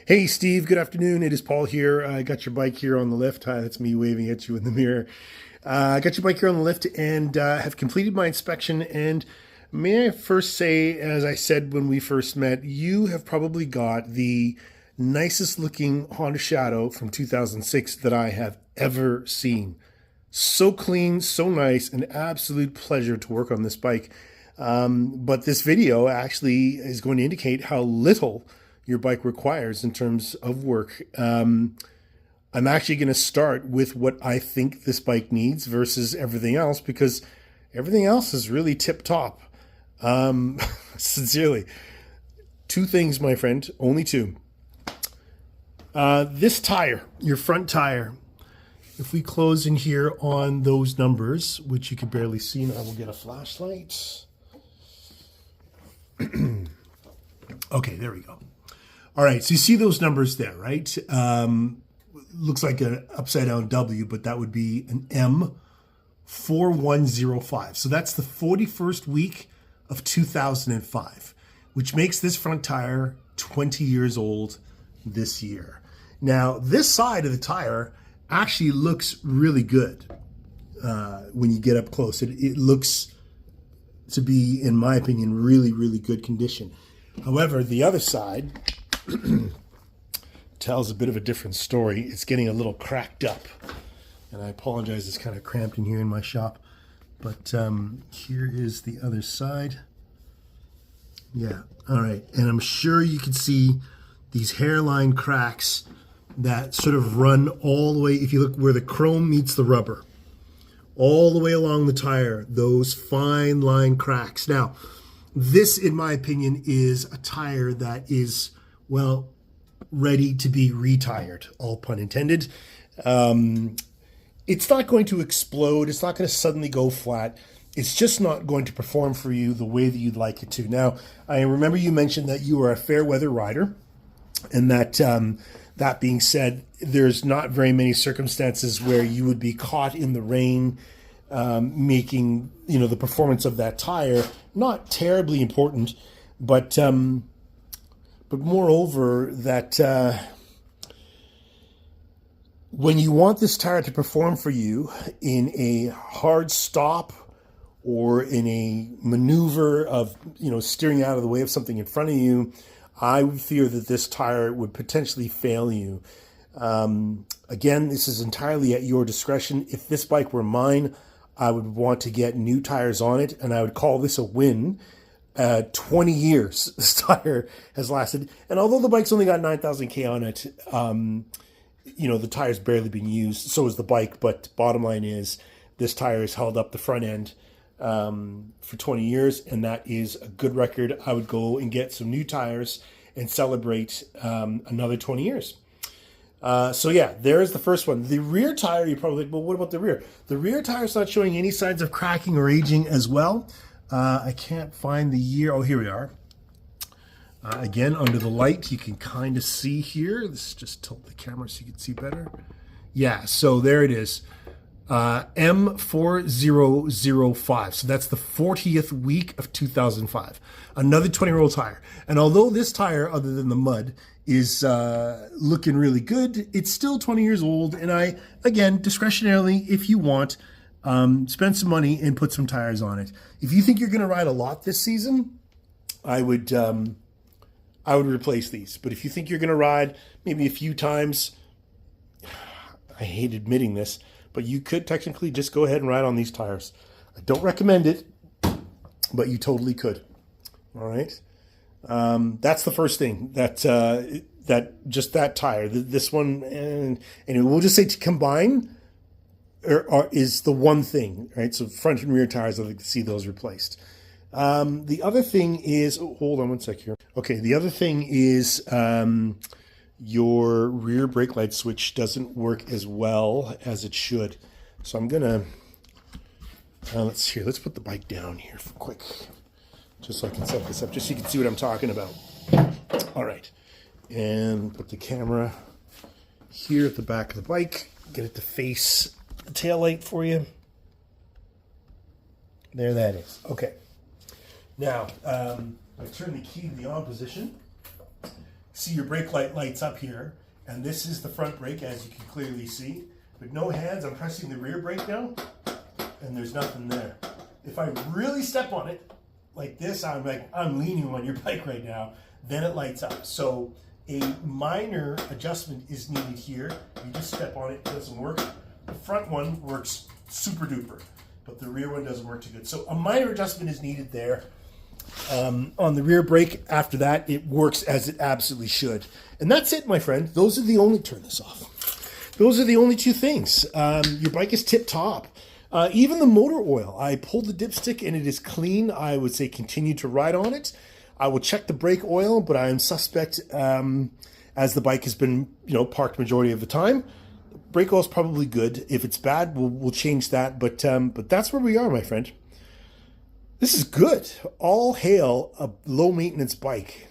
Hey Steve, good afternoon. It is Paul here. I got your bike here on the lift. Hi, that's me waving at you in the mirror. I got your bike here on the lift and have completed my inspection. And may I first say, as I said when we first met, you have probably got the nicest looking Honda Shadow from 2006 that I have ever seen. So clean, so nice, an absolute pleasure to work on this bike. But this video actually is going to indicate how little your bike requires in terms of work. I'm actually going to start with what I think this bike needs versus everything else, because everything else is really tip top. Sincerely. Two things, my friend, only two. This tire, your front tire, if we close in here on those numbers, which you can barely see, and I will get a flashlight. Okay, there we go. All right, so you see those numbers there, right? Looks like an upside down W, but that would be an M4105. So that's the 41st week of 2005, which makes this front tire 20 years old this year. Now, this side of the tire actually looks really good when you get up close. It looks to be, in my opinion, really, really good condition. However, the other side tells a bit of a different story. It's getting a little cracked up. And I apologize, it's kind of cramped in here in my shop. But here is the other side. Yeah, all right. And I'm sure you can see these hairline cracks that sort of run all the way, if you look where the chrome meets the rubber, all the way along the tire, those fine line cracks. Now, this, in my opinion, is a tire that is, well, ready to be retired, all pun intended. It's not going to explode. It's not going to suddenly go flat. It's just not going to perform for you the way that you'd like it to. Now, I remember you mentioned that you are a fair weather rider, and that that being said, there's not very many circumstances where you would be caught in the rain, making the performance of that tire not terribly important, but moreover that when you want this tire to perform for you in a hard stop or in a maneuver of steering out of the way of something in front of you, I would fear that this tire would potentially fail you. Again, this is entirely at your discretion. If this bike were mine, I would want to get new tires on it, and I would call this a win. 20 years this tire has lasted. And although the bike's only got 9,000 K on it, the tire's barely been used. So is the bike. But bottom line is this tire has held up the front end for 20 years, and that is a good record. I would go and get some new tires and celebrate another 20 years. So yeah, there's the first one. The rear tire, you're probably like, well, what about the rear? The rear tire's not showing any signs of cracking or aging as well. I can't find the year. Oh, here we are. Again, under the light, you can kind of see here. Let's just tilt the camera so you can see better. Yeah, so there it is. M4005. So that's the 40th week of 2005. Another 20-year-old tire. And although this tire, other than the mud, is looking really good, it's still 20 years old. And I, again, discretionarily, if you want, spend some money and put some tires on it. If you think you're going to ride a lot this season, I would replace these. But if you think you're going to ride maybe a few times, I hate admitting this, but you could technically just go ahead and ride on these tires. I don't recommend it, but you totally could. All right. That's the first thing that just that tire, this one, and we'll just say to combine is the one thing, right? So front and rear tires, I'd like to see those replaced. The other thing is, hold on one sec here. Okay, the other thing is your rear brake light switch doesn't work as well as it should. So I'm gonna, let's put the bike down here quick, just so I can set this up, just so you can see what I'm talking about. All right, and put the camera here at the back of the bike, get it to face the tail light for you. There that is. Okay. Now, I turn the key to the on position. See, your brake light lights up here, and this is the front brake, as you can clearly see. With no hands, I'm pressing the rear brake now, and there's nothing there. If I really step on it, like this, I'm leaning on your bike right now, then it lights up. So a minor adjustment is needed here. You just step on it, it doesn't work. The front one works super duper, but the rear one doesn't work too good. So a minor adjustment is needed there. On the rear brake, after that, it works as it absolutely should. And that's it, my friend. Those are the only, turn this off. Those are the only two things. Your bike is tip top. Even the motor oil, I pulled the dipstick and it is clean. I would say continue to ride on it. I will check the brake oil, but I am suspect as the bike has been, parked majority of the time. Brake oil is probably good. If it's bad, we'll change that. But that's where we are, my friend. This is good. All hail a low maintenance bike.